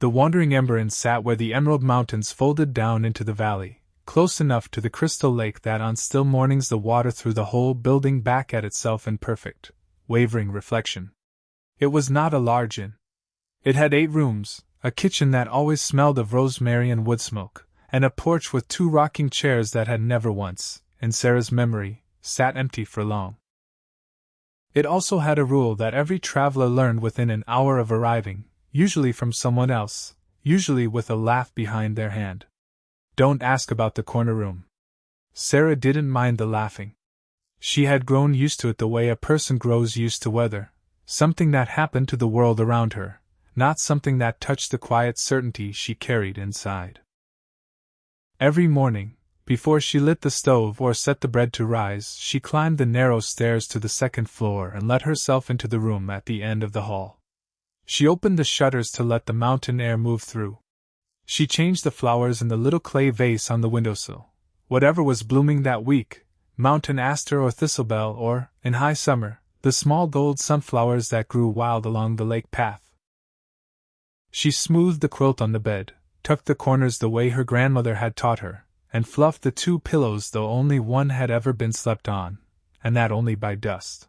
The wandering Emberin sat where the emerald mountains folded down into the valley, close enough to the crystal lake that on still mornings the water threw the whole building back at itself in perfect, wavering reflection. It was not a large inn. It had 8 rooms, a kitchen that always smelled of rosemary and wood smoke, and a porch with 2 rocking chairs that had never once, in Sarah's memory, sat empty for long. It also had a rule that every traveler learned within an hour of arriving, usually from someone else, usually with a laugh behind their hand. Don't ask about the corner room. Sarah didn't mind the laughing. She had grown used to it the way a person grows used to weather, something that happened to the world around her, not something that touched the quiet certainty she carried inside. Every morning, before she lit the stove or set the bread to rise, she climbed the narrow stairs to the 2nd floor and let herself into the room at the end of the hall. She opened the shutters to let the mountain air move through. She changed the flowers in the little clay vase on the windowsill. Whatever was blooming that week, mountain aster or thistlebell or, in high summer, the small gold sunflowers that grew wild along the lake path. She smoothed the quilt on the bed, tucked the corners the way her grandmother had taught her, and fluffed the 2 pillows though only one had ever been slept on, and that only by dust.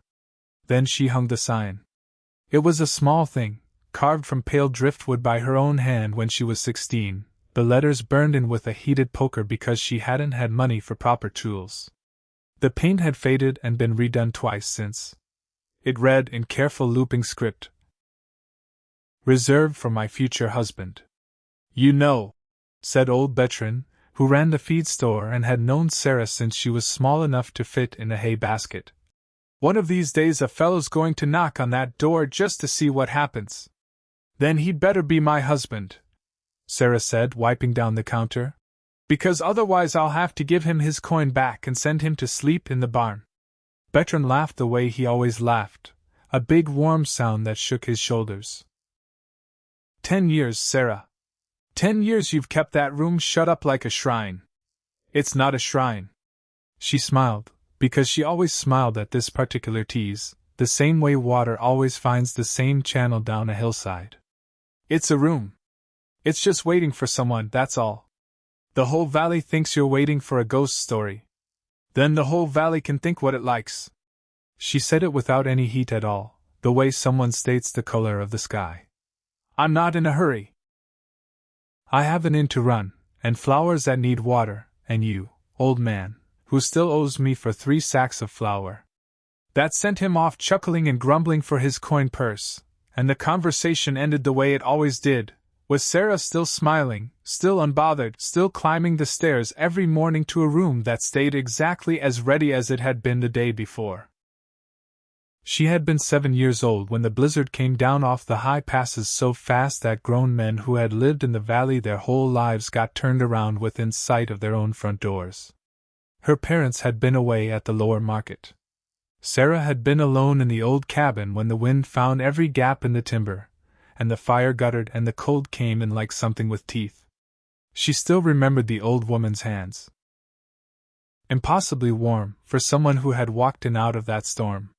Then she hung the sign. It was a small thing, carved from pale driftwood by her own hand when she was 16, the letters burned in with a heated poker because she hadn't had money for proper tools. The paint had faded and been redone twice since. It read in careful looping script, "Reserved for my future husband." "You know," said old Bertrand, who ran the feed store and had known Sarah since she was small enough to fit in a hay basket, "one of these days a fellow's going to knock on that door just to see what happens." "Then he'd better be my husband," Sarah said, wiping down the counter, "because otherwise I'll have to give him his coin back and send him to sleep in the barn." Bertrand laughed the way he always laughed, a big warm sound that shook his shoulders. 10 years, Sarah. 10 years you've kept that room shut up like a shrine." "It's not a shrine." She smiled, because she always smiled at this particular tease, the same way water always finds the same channel down a hillside. "It's a room. It's just waiting for someone, that's all. The whole valley thinks you're waiting for a ghost story. Then the whole valley can think what it likes." She said it without any heat at all, the way someone states the color of the sky. "I'm not in a hurry. I have an inn to run, and flowers that need water, and you, old man, who still owes me for 3 sacks of flour." That sent him off chuckling and grumbling for his coin purse, and the conversation ended the way it always did, with Sarah still smiling, still unbothered, still climbing the stairs every morning to a room that stayed exactly as ready as it had been the day before. She had been 7 years old when the blizzard came down off the high passes so fast that grown men who had lived in the valley their whole lives got turned around within sight of their own front doors. Her parents had been away at the lower market. Sarah had been alone in the old cabin when the wind found every gap in the timber, and the fire guttered and the cold came in like something with teeth. She still remembered the old woman's hands. Impossibly warm for someone who had walked in out of that storm.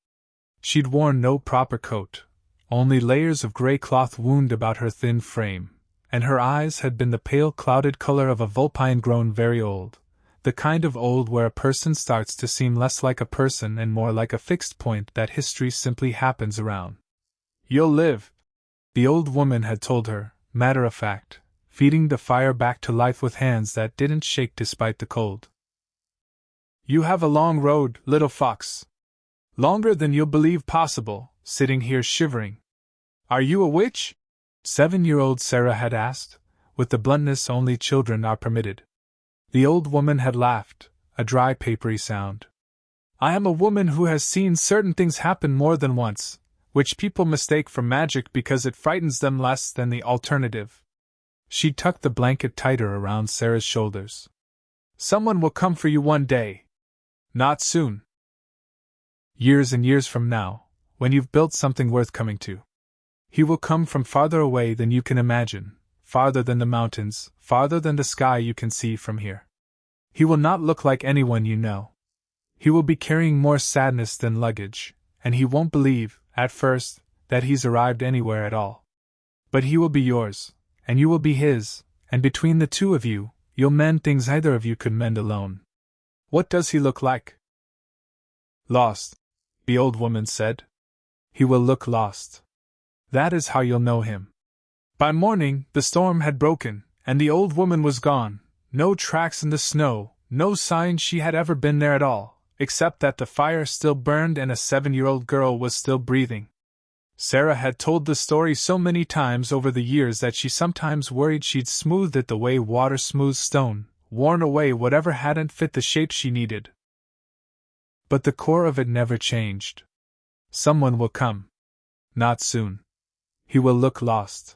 She'd worn no proper coat, only layers of gray cloth wound about her thin frame, and her eyes had been the pale clouded color of a vulpine grown very old, the kind of old where a person starts to seem less like a person and more like a fixed point that history simply happens around. "You'll live," the old woman had told her, matter of fact, feeding the fire back to life with hands that didn't shake despite the cold. "You have a long road, little fox. Longer than you'll believe possible, sitting here shivering." "Are you a witch?" 7-year-old Sarah had asked, with the bluntness only children are permitted. The old woman had laughed, a dry papery sound. "I am a woman who has seen certain things happen more than once, which people mistake for magic because it frightens them less than the alternative." She tucked the blanket tighter around Sarah's shoulders. "Someone will come for you one day. Not soon. Years and years from now, when you've built something worth coming to. He will come from farther away than you can imagine, farther than the mountains, farther than the sky you can see from here. He will not look like anyone you know. He will be carrying more sadness than luggage, and he won't believe, at first, that he's arrived anywhere at all. But he will be yours, and you will be his, and between the two of you, you'll mend things neither of you could mend alone. What does he look like? Lost, the old woman said. He will look lost. That is how you'll know him. By morning, the storm had broken, and the old woman was gone. No tracks in the snow, no sign she had ever been there at all, except that the fire still burned and a 7-year-old girl was still breathing. Sarah had told the story so many times over the years that she sometimes worried she'd smoothed it the way water smooths stone, worn away whatever hadn't fit the shape she needed. But the core of it never changed. Someone will come. Not soon. He will look lost.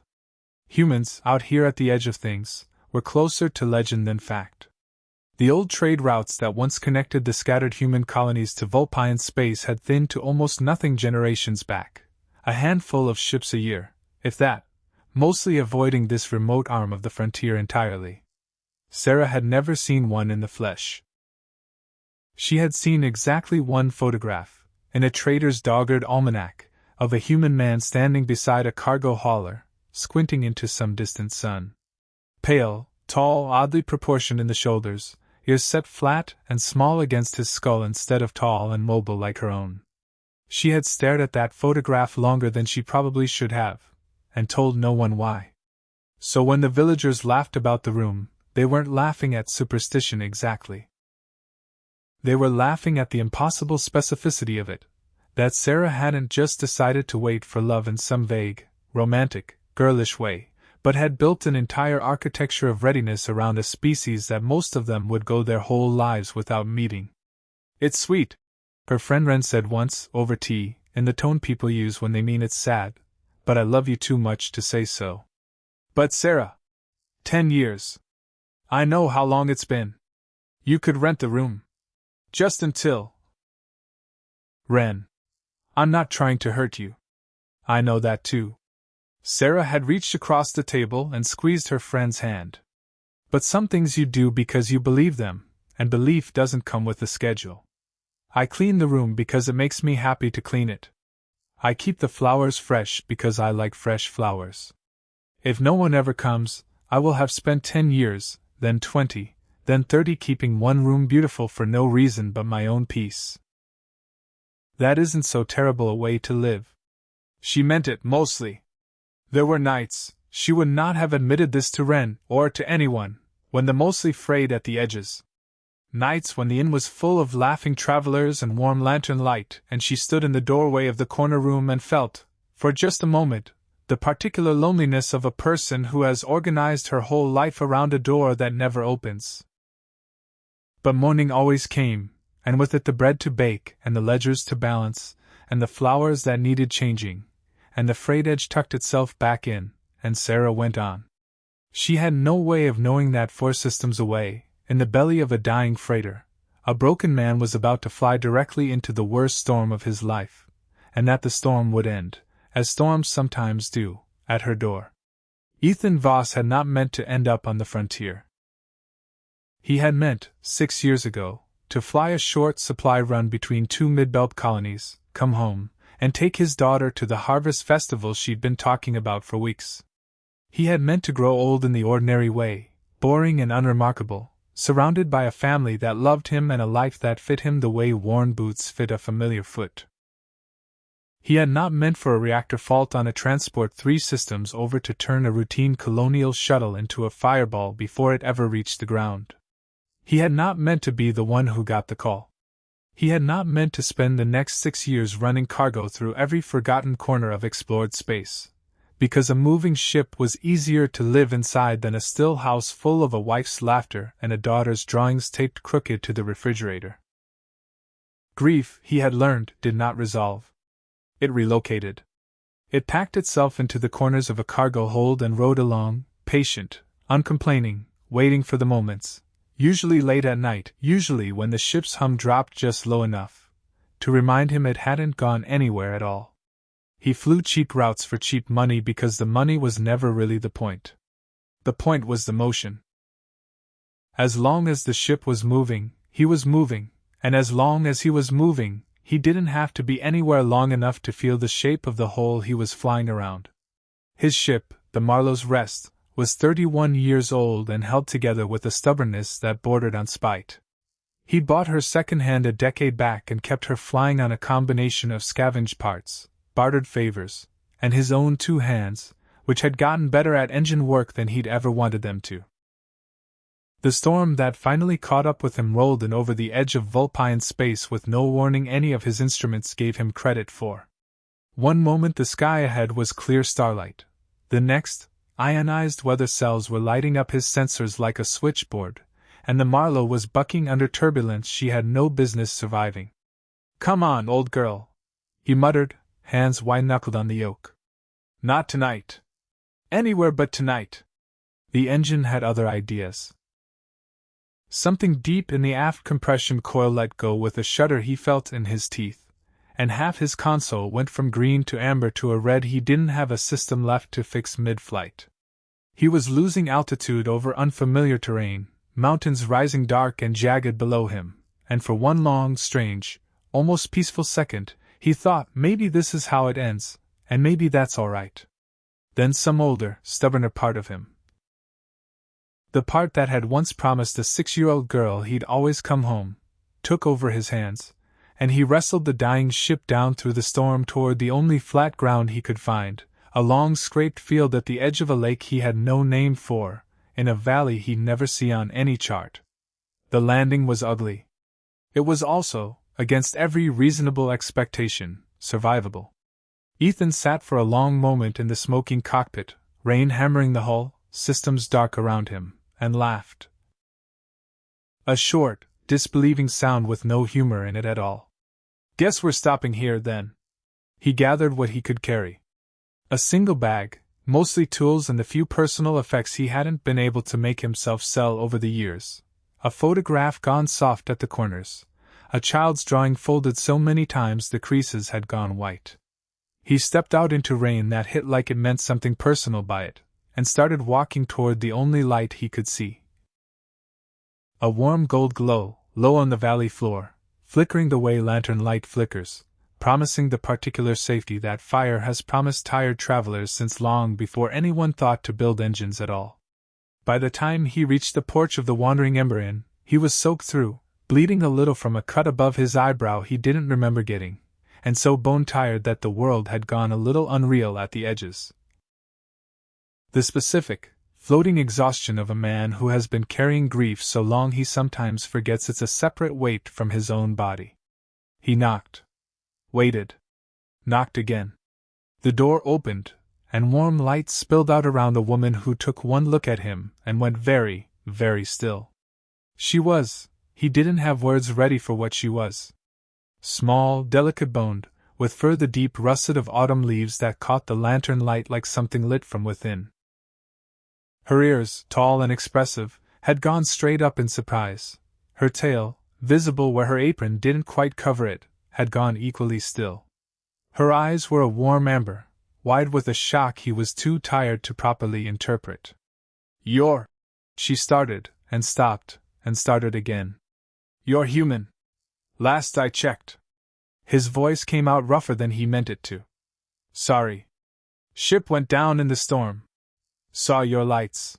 Humans, out here at the edge of things, were closer to legend than fact. The old trade routes that once connected the scattered human colonies to Vulpine space had thinned to almost nothing generations back. A handful of ships a year, if that, mostly avoiding this remote arm of the frontier entirely. Sarah had never seen one in the flesh. She had seen exactly one photograph, in a trader's dogged almanac, of a human man standing beside a cargo hauler, squinting into some distant sun. Pale, tall, oddly proportioned in the shoulders, ears set flat and small against his skull instead of tall and mobile like her own. She had stared at that photograph longer than she probably should have, and told no one why. So when the villagers laughed about the room, they weren't laughing at superstition exactly. They were laughing at the impossible specificity of it, that Sarah hadn't just decided to wait for love in some vague, romantic, girlish way, but had built an entire architecture of readiness around a species that most of them would go their whole lives without meeting. "It's sweet," her friend Wren said once, over tea, in the tone people use when they mean it's sad, "but I love you too much to say so." "But Sarah, 10 years. I know how long it's been. You could rent the room. Just until." "Wren, I'm not trying to hurt you. I know that too." Sarah had reached across the table and squeezed her friend's hand. "But some things you do because you believe them, and belief doesn't come with a schedule. I clean the room because it makes me happy to clean it. I keep the flowers fresh because I like fresh flowers. If no one ever comes, I will have spent 10 years, then 20, then 30 keeping one room beautiful for no reason but my own peace. That isn't so terrible a way to live." She meant it, mostly. There were nights, she would not have admitted this to Wren, or to anyone, when the mostly frayed at the edges. Nights when the inn was full of laughing travelers and warm lantern light, and she stood in the doorway of the corner room and felt, for just a moment, the particular loneliness of a person who has organized her whole life around a door that never opens. But morning always came, and with it the bread to bake, and the ledgers to balance, and the flowers that needed changing, and the frayed edge tucked itself back in, and Sarah went on. She had no way of knowing that 4 systems away, in the belly of a dying freighter, a broken man was about to fly directly into the worst storm of his life, and that the storm would end, as storms sometimes do, at her door. Ethan Voss had not meant to end up on the frontier. He had meant, 6 years ago, to fly a short supply run between 2 mid-belt colonies, come home, and take his daughter to the harvest festival she'd been talking about for weeks. He had meant to grow old in the ordinary way, boring and unremarkable, surrounded by a family that loved him and a life that fit him the way worn boots fit a familiar foot. He had not meant for a reactor fault on a Transport 3 systems over to turn a routine colonial shuttle into a fireball before it ever reached the ground. He had not meant to be the one who got the call. He had not meant to spend the next 6 years running cargo through every forgotten corner of explored space, because a moving ship was easier to live inside than a still house full of a wife's laughter and a daughter's drawings taped crooked to the refrigerator. Grief, he had learned, did not resolve. It relocated. It packed itself into the corners of a cargo hold and rode along, patient, uncomplaining, waiting for the moments, usually late at night, usually when the ship's hum dropped just low enough, to remind him it hadn't gone anywhere at all. He flew cheap routes for cheap money because the money was never really the point. The point was the motion. As long as the ship was moving, he was moving, and as long as he was moving, he didn't have to be anywhere long enough to feel the shape of the hole he was flying around. His ship, the Marlow's Rest, was 31 years old and held together with a stubbornness that bordered on spite. He'd bought her second-hand a decade back and kept her flying on a combination of scavenged parts, bartered favors, and his own 2 hands, which had gotten better at engine work than he'd ever wanted them to. The storm that finally caught up with him rolled in over the edge of Vulpine space with no warning any of his instruments gave him credit for. One moment the sky ahead was clear starlight. The next, ionized weather cells were lighting up his sensors like a switchboard, and the Marlowe was bucking under turbulence she had no business surviving. "Come on, old girl," he muttered, hands white-knuckled on the yoke. "Not tonight. Anywhere but tonight." The engine had other ideas. Something deep in the aft compression coil let go with a shudder he felt in his teeth, and half his console went from green to amber to a red. He didn't have a system left to fix mid-flight. He was losing altitude over unfamiliar terrain, mountains rising dark and jagged below him, and for one long, strange, almost peaceful second, he thought maybe this is how it ends, and maybe that's all right. Then some older, stubborner part of him, the part that had once promised a 6-year-old girl he'd always come home, took over his hands, and he wrestled the dying ship down through the storm toward the only flat ground he could find, a long scraped field at the edge of a lake he had no name for, in a valley he'd never see on any chart. The landing was ugly. It was also, against every reasonable expectation, survivable. Ethan sat for a long moment in the smoking cockpit, rain hammering the hull, systems dark around him, and laughed. A short, disbelieving sound with no humor in it at all. "Guess we're stopping here, then." He gathered what he could carry. A single bag, mostly tools and the few personal effects he hadn't been able to make himself sell over the years. A photograph gone soft at the corners. A child's drawing folded so many times the creases had gone white. He stepped out into rain that hit like it meant something personal by it, and started walking toward the only light he could see. A warm gold glow, low on the valley floor, flickering the way lantern light flickers, promising the particular safety that fire has promised tired travelers since long before anyone thought to build engines at all. By the time he reached the porch of the Wandering Ember Inn, he was soaked through, bleeding a little from a cut above his eyebrow he didn't remember getting, and so bone-tired that the world had gone a little unreal at the edges. The specific, floating exhaustion of a man who has been carrying grief so long he sometimes forgets it's a separate weight from his own body. He knocked. Waited. Knocked again. The door opened, and warm light spilled out around a woman who took one look at him and went very, very still. She was, he didn't have words ready for what she was. Small, delicate-boned, with fur the deep russet of autumn leaves that caught the lantern light like something lit from within. Her ears, tall and expressive, had gone straight up in surprise. Her tail, visible where her apron didn't quite cover it, had gone equally still. Her eyes were a warm amber, wide with a shock he was too tired to properly interpret. "You're..." She started, and stopped, and started again. "You're human. Last I checked." His voice came out rougher than he meant it to. "Sorry. Ship went down in the storm. Saw your lights.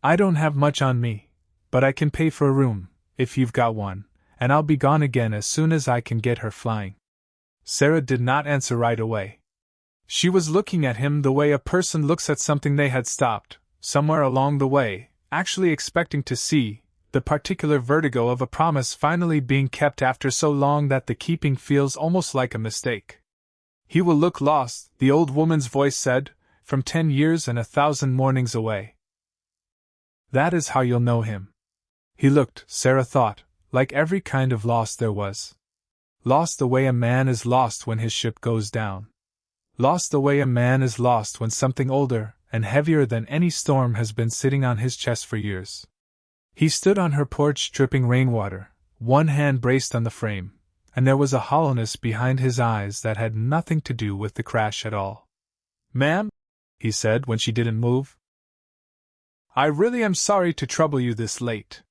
I don't have much on me, but I can pay for a room, if you've got one, and I'll be gone again as soon as I can get her flying." Sarah did not answer right away. She was looking at him the way a person looks at something they had stopped, somewhere along the way, actually expecting to see, the particular vertigo of a promise finally being kept after so long that the keeping feels almost like a mistake. "He will look lost," the old woman's voice said, "from 10 years and 1,000 mornings away. That is how you'll know him." He looked, Sarah thought, like every kind of lost there was. Lost the way a man is lost when his ship goes down. Lost the way a man is lost when something older and heavier than any storm has been sitting on his chest for years. He stood on her porch dripping rainwater, one hand braced on the frame, and there was a hollowness behind his eyes that had nothing to do with the crash at all. "Ma'am," he said when she didn't move, "I really am sorry to trouble you this late.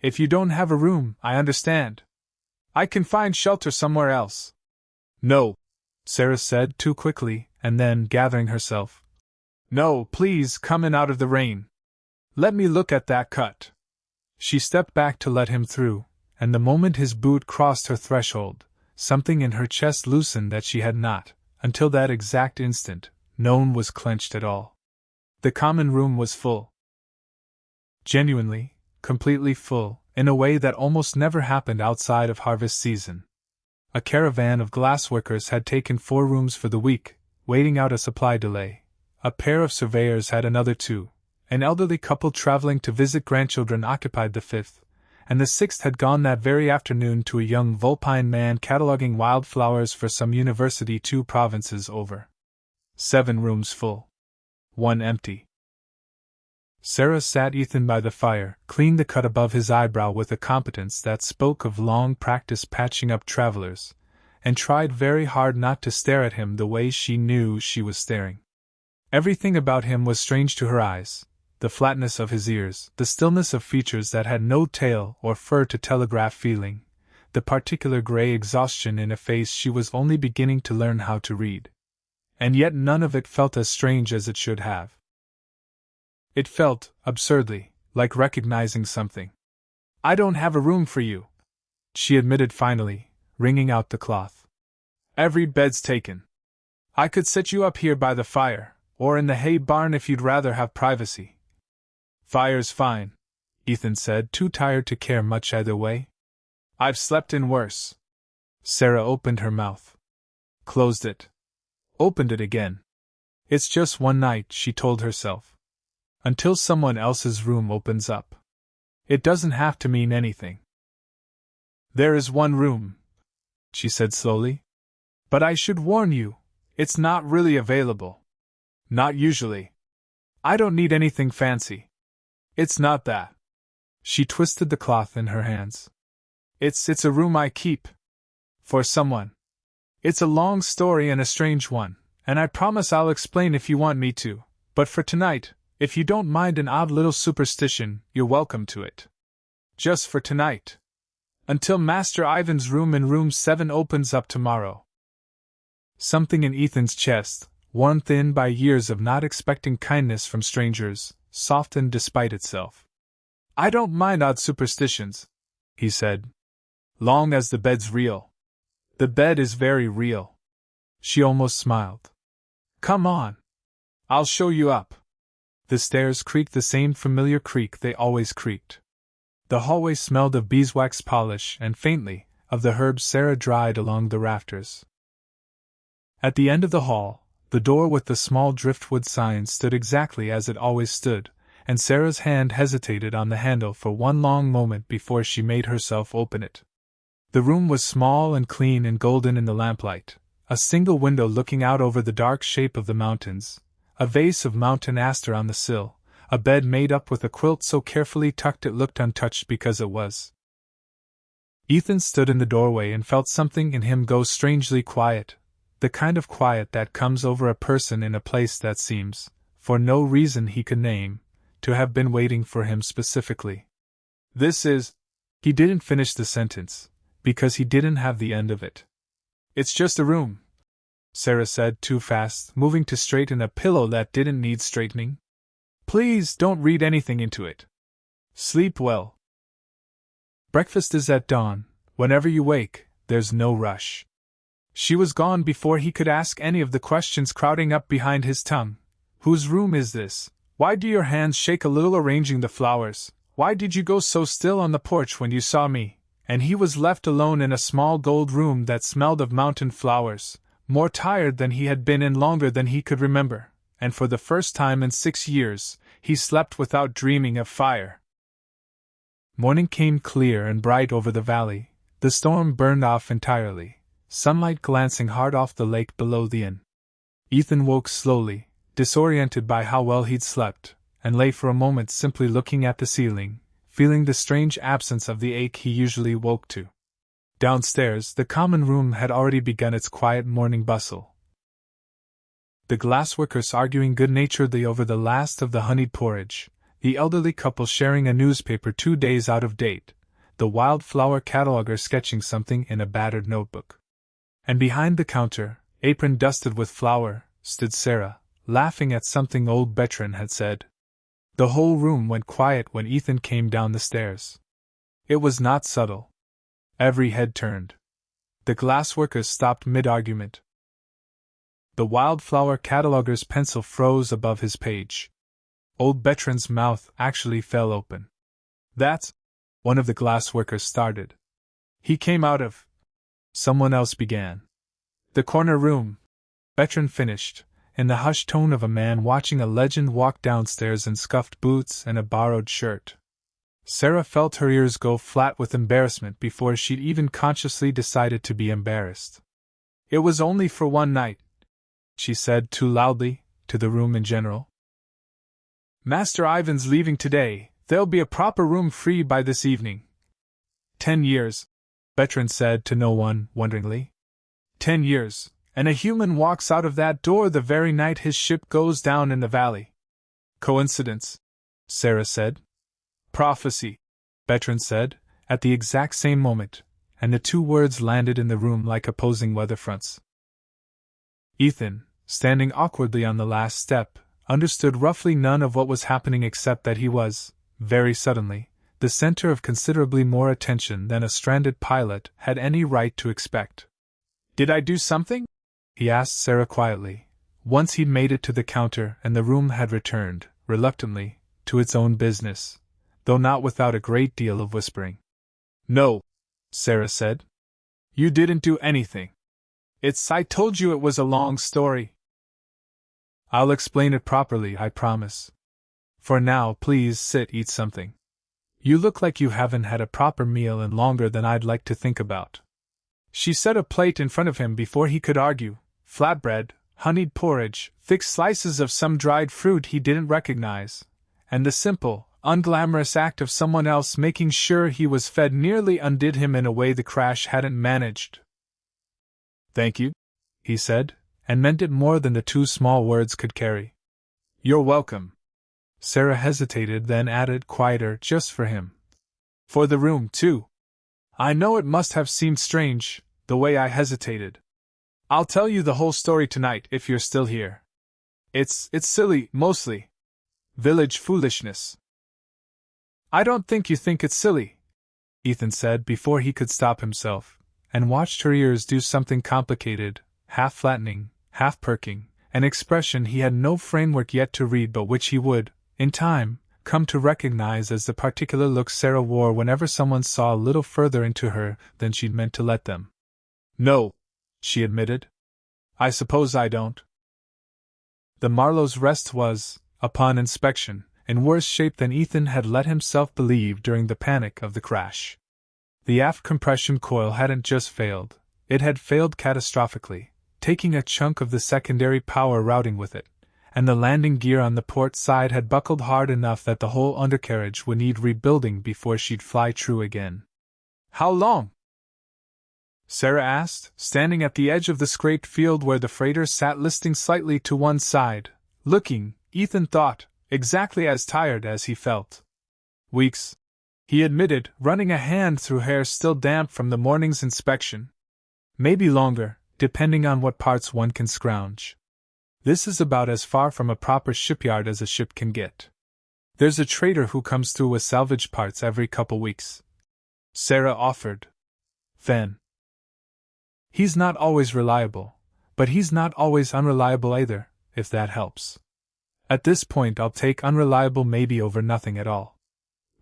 If you don't have a room, I understand. I can find shelter somewhere else." "No," Sarah said too quickly, and then, gathering herself, No, please, come in out of the rain. Let me look at that cut. She stepped back to let him through, and the moment his boot crossed her threshold, something in her chest loosened that she had not, until that exact instant, known was clenched at all. The common room was full. Genuinely, completely full, in a way that almost never happened outside of harvest season. A caravan of glassworkers had taken 4 rooms for the week, waiting out a supply delay. A pair of surveyors had another 2. An elderly couple traveling to visit grandchildren occupied the 5th, and the 6th had gone that very afternoon to a young Vulpine man cataloging wildflowers for some university 2 provinces over. 7 rooms full. 1 empty. Sarah sat Ethan by the fire, cleaned the cut above his eyebrow with a competence that spoke of long practice patching up travelers, and tried very hard not to stare at him the way she knew she was staring. Everything about him was strange to her eyes. The flatness of his ears, the stillness of features that had no tail or fur to telegraph feeling, the particular gray exhaustion in a face she was only beginning to learn how to read. And yet none of it felt as strange as it should have. It felt, absurdly, like recognizing something. "I don't have a room for you," she admitted finally, wringing out the cloth. "Every bed's taken. I could set you up here by the fire, or in the hay barn if you'd rather have privacy." "Fire's fine," Ethan said, too tired to care much either way. "I've slept in worse." Sarah opened her mouth. Closed it. Opened it again. "It's just one night," she told herself. "Until someone else's room opens up. It doesn't have to mean anything." "There is one room," she said slowly. "But I should warn you, it's not really available. Not usually. I don't need anything fancy. It's not that." She twisted the cloth in her hands. It's a room I keep. For someone. It's a long story and a strange one, and I promise I'll explain if you want me to, but for tonight, if you don't mind an odd little superstition, you're welcome to it. Just for tonight. Until Master Ivan's room in room 7 opens up tomorrow." Something in Ethan's chest, worn thin by years of not expecting kindness from strangers, softened despite itself. "I don't mind odd superstitions," he said. "Long as the bed's real." "The bed is very real." She almost smiled. "Come on. I'll show you up." The stairs creaked the same familiar creak they always creaked. The hallway smelled of beeswax polish and, faintly, of the herbs Sarah dried along the rafters. At the end of the hall, the door with the small driftwood sign stood exactly as it always stood, and Sarah's hand hesitated on the handle for one long moment before she made herself open it. The room was small and clean and golden in the lamplight, a single window looking out over the dark shape of the mountains, a vase of mountain aster on the sill, a bed made up with a quilt so carefully tucked it looked untouched because it was. Ethan stood in the doorway and felt something in him go strangely quiet, the kind of quiet that comes over a person in a place that seems, for no reason he could name, to have been waiting for him specifically. "This is—" He didn't finish the sentence, because he didn't have the end of it. "It's just a room," Sarah said too fast, moving to straighten a pillow that didn't need straightening. "Please don't read anything into it. Sleep well. Breakfast is at dawn. Whenever you wake, there's no rush." She was gone before he could ask any of the questions crowding up behind his tongue. "Whose room is this? Why do your hands shake a little arranging the flowers? Why did you go so still on the porch when you saw me?" And he was left alone in a small gold room that smelled of mountain flowers, more tired than he had been in longer than he could remember, and for the first time in 6 years, he slept without dreaming of fire. Morning came clear and bright over the valley. The storm burned off entirely, sunlight glancing hard off the lake below the inn. Ethan woke slowly, disoriented by how well he'd slept, and lay for a moment simply looking at the ceiling, feeling the strange absence of the ache he usually woke to. Downstairs, the common room had already begun its quiet morning bustle. The glassworkers arguing good-naturedly over the last of the honeyed porridge, the elderly couple sharing a newspaper 2 days out of date, the wildflower cataloger sketching something in a battered notebook. And behind the counter, apron dusted with flour, stood Sarah, laughing at something old Bertrand had said. The whole room went quiet when Ethan came down the stairs. It was not subtle. Every head turned. The glassworkers stopped mid-argument. The wildflower cataloger's pencil froze above his page. Old Bertrand's mouth actually fell open. That's... One of the glassworkers started. He came out of... Someone else began. The corner room, Bertrand finished, in the hushed tone of a man watching a legend walk downstairs in scuffed boots and a borrowed shirt. Sarah felt her ears go flat with embarrassment before she'd even consciously decided to be embarrassed. It was only for one night, she said too loudly, to the room in general. Master Ivan's leaving today, there'll be a proper room free by this evening. 10 years, Bertrand said to no one, wonderingly. 10 years, and a human walks out of that door the very night his ship goes down in the valley. Coincidence, Sarah said. Prophecy, Bertrand said, at the exact same moment, and the two words landed in the room like opposing weather fronts. Ethan, standing awkwardly on the last step, understood roughly none of what was happening except that he was, very suddenly, the center of considerably more attention than a stranded pilot had any right to expect. Did I do something? He asked Sarah quietly, once he'd made it to the counter and the room had returned, reluctantly, to its own business, though not without a great deal of whispering. No, Sarah said. You didn't do anything. I told you it was a long story. I'll explain it properly, I promise. For now, please eat something. You look like you haven't had a proper meal in longer than I'd like to think about. She set a plate in front of him before he could argue. Flatbread, honeyed porridge, thick slices of some dried fruit he didn't recognize, and the simple, unglamorous act of someone else making sure he was fed nearly undid him in a way the crash hadn't managed. Thank you, he said, and meant it more than the two small words could carry. You're welcome. Sarah hesitated, then added, quieter, just for him. For the room, too. I know it must have seemed strange, the way I hesitated. I'll tell you the whole story tonight if you're still here. It's silly, mostly. Village foolishness. I don't think you think it's silly, Ethan said before he could stop himself, and watched her ears do something complicated, half flattening, half perking, an expression he had no framework yet to read but which he would, in time, come to recognize as the particular look Sarah wore whenever someone saw a little further into her than she'd meant to let them. No, she admitted. I suppose I don't. The Marlowe's Rest was, upon inspection, in worse shape than Ethan had let himself believe during the panic of the crash. The aft compression coil hadn't just failed, it had failed catastrophically, taking a chunk of the secondary power routing with it, and the landing gear on the port side had buckled hard enough that the whole undercarriage would need rebuilding before she'd fly true again. How long? Sarah asked, standing at the edge of the scraped field where the freighter sat listing slightly to one side, looking, Ethan thought, exactly as tired as he felt. Weeks, he admitted, running a hand through hair still damp from the morning's inspection. Maybe longer, depending on what parts one can scrounge. This is about as far from a proper shipyard as a ship can get. There's a trader who comes through with salvage parts every couple weeks. Sarah offered. Then. He's not always reliable, but he's not always unreliable either, if that helps. At this point I'll take unreliable maybe over nothing at all.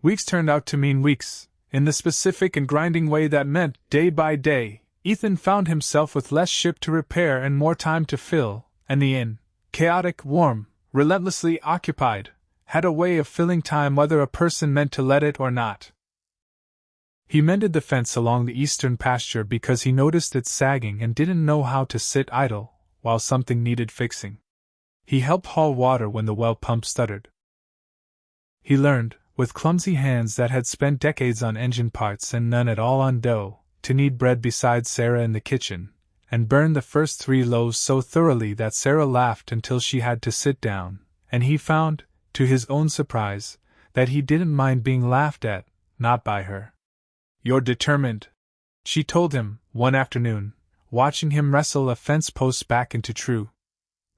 Weeks turned out to mean weeks, in the specific and grinding way that meant, day by day, Ethan found himself with less ship to repair and more time to fill, and the inn, chaotic, warm, relentlessly occupied, had a way of filling time whether a person meant to let it or not. He mended the fence along the eastern pasture because he noticed it sagging and didn't know how to sit idle while something needed fixing. He helped haul water when the well pump stuttered. He learned, with clumsy hands that had spent decades on engine parts and none at all on dough, to knead bread beside Sarah in the kitchen, and burn the first 3 loaves so thoroughly that Sarah laughed until she had to sit down, and he found, to his own surprise, that he didn't mind being laughed at, not by her. You're determined, she told him, one afternoon, watching him wrestle a fence post back into true.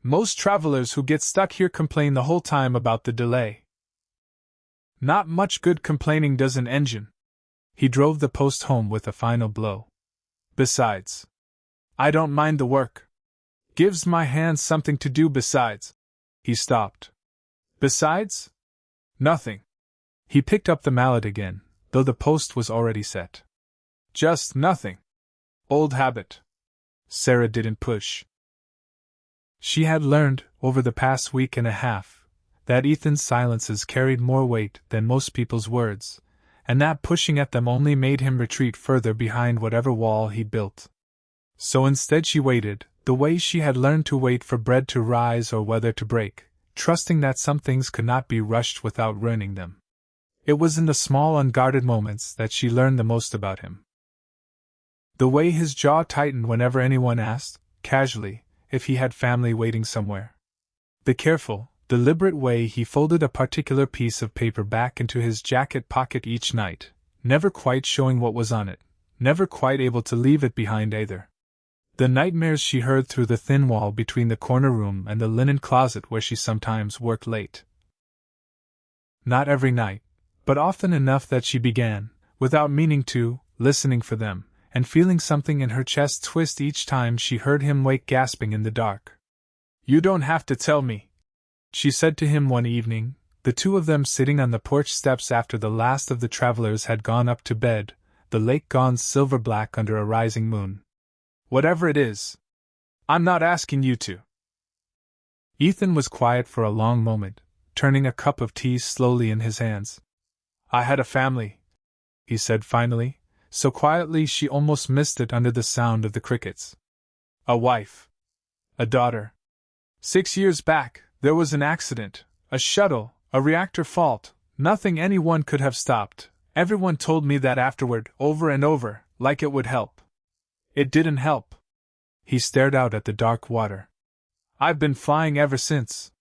Most travelers who get stuck here complain the whole time about the delay. Not much good complaining does an engine. He drove the post home with a final blow. Besides, I don't mind the work. Gives my hands something to do besides. He stopped. Besides? Nothing. He picked up the mallet again, though the post was already set. Just nothing. Old habit. Sarah didn't push. She had learned, over the past week and a half, that Ethan's silences carried more weight than most people's words, and that pushing at them only made him retreat further behind whatever wall he built. So instead she waited, the way she had learned to wait for bread to rise or weather to break, trusting that some things could not be rushed without ruining them. It was in the small unguarded moments that she learned the most about him. The way his jaw tightened whenever anyone asked, casually, if he had family waiting somewhere. The careful, deliberate way he folded a particular piece of paper back into his jacket pocket each night, never quite showing what was on it, never quite able to leave it behind either. The nightmares she heard through the thin wall between the corner room and the linen closet where she sometimes worked late. Not every night, but often enough that she began, without meaning to, listening for them, and feeling something in her chest twist each time she heard him wake gasping in the dark. "You don't have to tell me," she said to him one evening, the two of them sitting on the porch steps after the last of the travelers had gone up to bed, the lake gone silver-black under a rising moon. "Whatever it is, I'm not asking you to." Ethan was quiet for a long moment, turning a cup of tea slowly in his hands. "I had a family," he said finally, so quietly she almost missed it under the sound of the crickets. "A wife. A daughter. 6 years back, there was an accident, a shuttle, a reactor fault, nothing anyone could have stopped. Everyone told me that afterward, over and over, like it would help. It didn't help." He stared out at the dark water. "I've been flying ever since.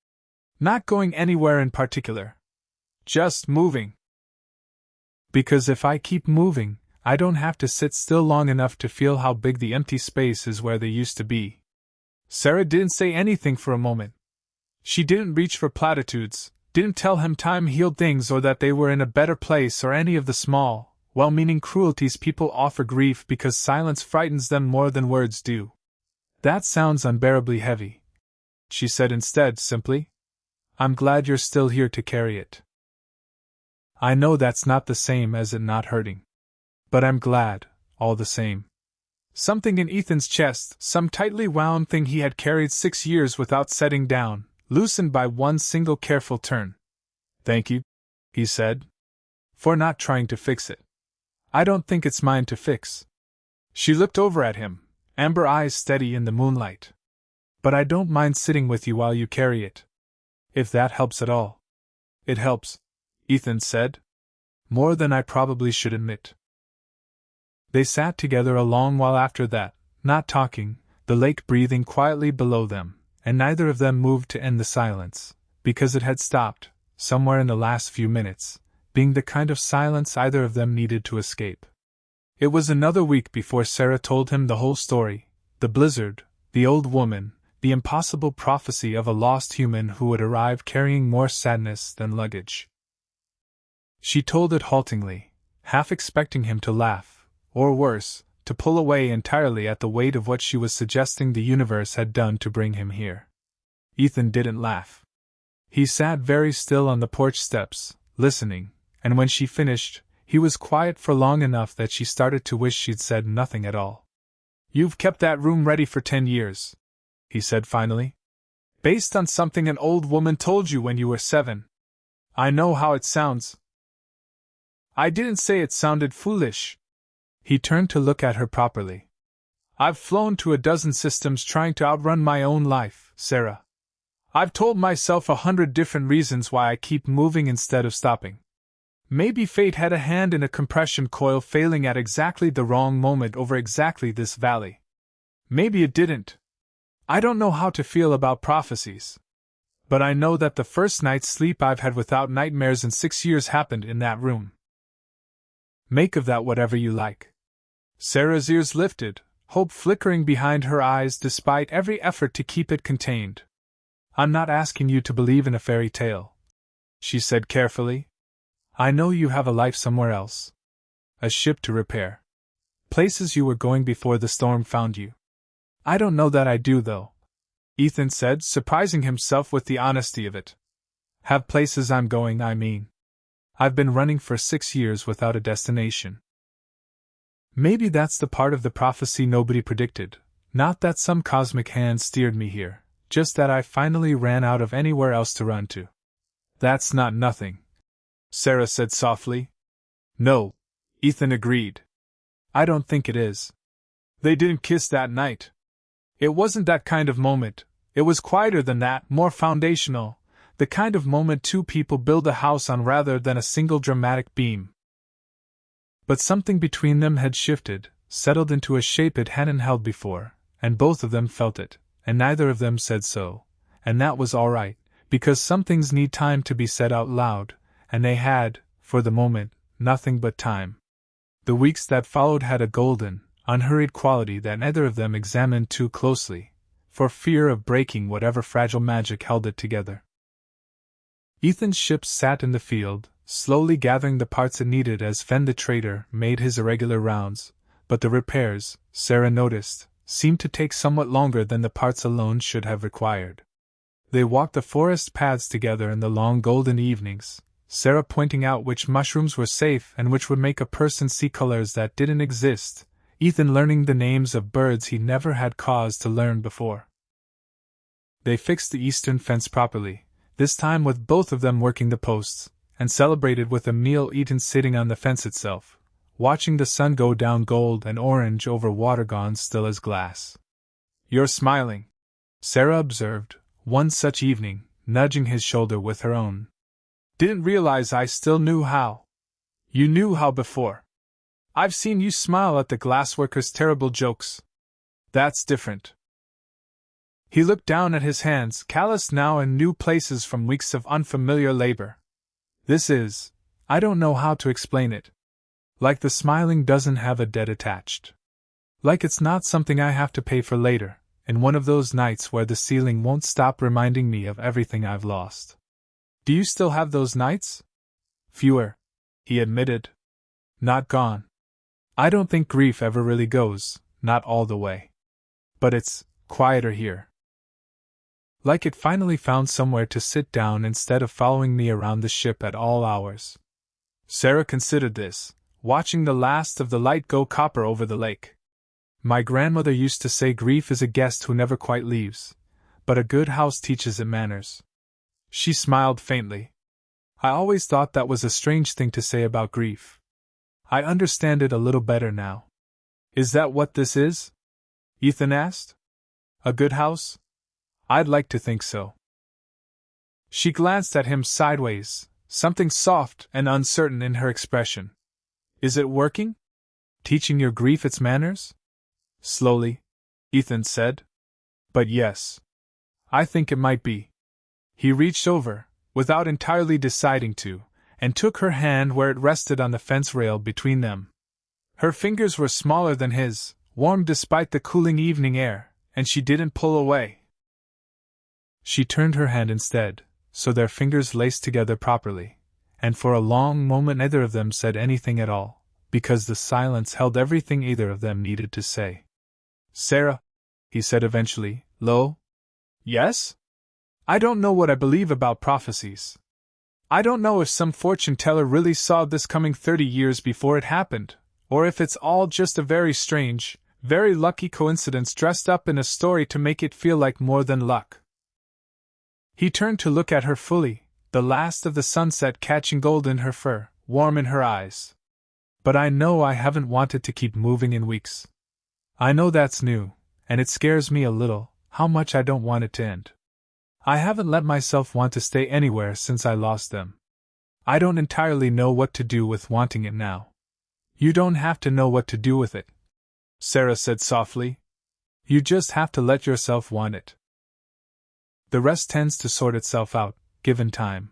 Not going anywhere in particular. Just moving. Because if I keep moving, I don't have to sit still long enough to feel how big the empty space is where they used to be." Sarah didn't say anything for a moment. She didn't reach for platitudes, didn't tell him time healed things or that they were in a better place or any of the small, well-meaning cruelties people offer grief because silence frightens them more than words do. "That sounds unbearably heavy," she said instead, simply. "I'm glad you're still here to carry it. I know that's not the same as it not hurting. But I'm glad, all the same." Something in Ethan's chest, some tightly wound thing he had carried 6 years without setting down, loosened by one single careful turn. "Thank you," he said, "for not trying to fix it. I don't think it's mine to fix." She looked over at him, amber eyes steady in the moonlight. "But I don't mind sitting with you while you carry it. If that helps at all." "It helps," Ethan said. "More than I probably should admit." They sat together a long while after that, not talking, the lake breathing quietly below them, and neither of them moved to end the silence, because it had stopped, somewhere in the last few minutes, being the kind of silence either of them needed to escape. It was another week before Sarah told him the whole story, the blizzard, the old woman, the impossible prophecy of a lost human who would arrive carrying more sadness than luggage. She told it haltingly, half expecting him to laugh, or worse, to pull away entirely at the weight of what she was suggesting the universe had done to bring him here. Ethan didn't laugh. He sat very still on the porch steps, listening, and when she finished, he was quiet for long enough that she started to wish she'd said nothing at all. "You've kept that room ready for 10 years, he said finally. "Based on something an old woman told you when you were 7. I know how it sounds." "I didn't say it sounded foolish." He turned to look at her properly. "I've flown to a dozen systems trying to outrun my own life, Sarah. I've told myself 100 different reasons why I keep moving instead of stopping. Maybe fate had a hand in a compression coil failing at exactly the wrong moment over exactly this valley. Maybe it didn't. I don't know how to feel about prophecies. But I know that the first night's sleep I've had without nightmares in 6 years happened in that room. Make of that whatever you like." Sarah's ears lifted, hope flickering behind her eyes despite every effort to keep it contained. I'm not asking you to believe in a fairy tale, she said carefully. I know you have a life somewhere else. A ship to repair. Places you were going before the storm found you. I don't know that I do, though, Ethan said, surprising himself with the honesty of it. Have places I'm going, I mean. I've been running for 6 years without a destination. Maybe that's the part of the prophecy nobody predicted. Not that some cosmic hand steered me here, just that I finally ran out of anywhere else to run to. That's not nothing, Sarah said softly. No, Ethan agreed. I don't think it is. They didn't kiss that night. It wasn't that kind of moment. It was quieter than that, more foundational, the kind of moment two people build a house on rather than a single dramatic beam. But something between them had shifted, settled into a shape it hadn't held before, and both of them felt it, and neither of them said so, and that was all right, because some things need time to be said out loud, and they had, for the moment, nothing but time. The weeks that followed had a golden, unhurried quality that neither of them examined too closely, for fear of breaking whatever fragile magic held it together. Ethan's ship sat in the field, slowly gathering the parts it needed as Fen the trader made his irregular rounds, but the repairs, Sarah noticed, seemed to take somewhat longer than the parts alone should have required. They walked the forest paths together in the long golden evenings, Sarah pointing out which mushrooms were safe and which would make a person see colors that didn't exist, Ethan learning the names of birds he never had cause to learn before. They fixed the eastern fence properly, this time with both of them working the posts, and celebrated with a meal eaten sitting on the fence itself, watching the sun go down gold and orange over water gone still as glass. You're smiling, Sarah observed, one such evening, nudging his shoulder with her own. Didn't realize I still knew how. You knew how before. I've seen you smile at the glassworker's terrible jokes. That's different. He looked down at his hands, calloused now in new places from weeks of unfamiliar labor. This is, I don't know how to explain it. Like the smiling doesn't have a debt attached. Like it's not something I have to pay for later, in one of those nights where the ceiling won't stop reminding me of everything I've lost. Do you still have those nights? Fewer, he admitted. Not gone. I don't think grief ever really goes, not all the way. But it's quieter here. Like it finally found somewhere to sit down instead of following me around the ship at all hours. Sarah considered this, watching the last of the light go copper over the lake. My grandmother used to say grief is a guest who never quite leaves, but a good house teaches it manners. She smiled faintly. I always thought that was a strange thing to say about grief. I understand it a little better now. Is that what this is? Ethan asked. A good house? I'd like to think so. She glanced at him sideways, something soft and uncertain in her expression. Is it working? Teaching your grief its manners? Slowly, Ethan said. But yes. I think it might be. He reached over, without entirely deciding to, and took her hand where it rested on the fence rail between them. Her fingers were smaller than his, warm despite the cooling evening air, and she didn't pull away. She turned her hand instead, so their fingers laced together properly, and for a long moment neither of them said anything at all, because the silence held everything either of them needed to say. Sarah, he said eventually, low. Yes? I don't know what I believe about prophecies. I don't know if some fortune teller really saw this coming 30 years before it happened, or if it's all just a very strange, very lucky coincidence dressed up in a story to make it feel like more than luck. He turned to look at her fully, the last of the sunset catching gold in her fur, warm in her eyes. But I know I haven't wanted to keep moving in weeks. I know that's new, and it scares me a little, how much I don't want it to end. I haven't let myself want to stay anywhere since I lost them. I don't entirely know what to do with wanting it now. You don't have to know what to do with it, Sarah said softly. You just have to let yourself want it. The rest tends to sort itself out, given time.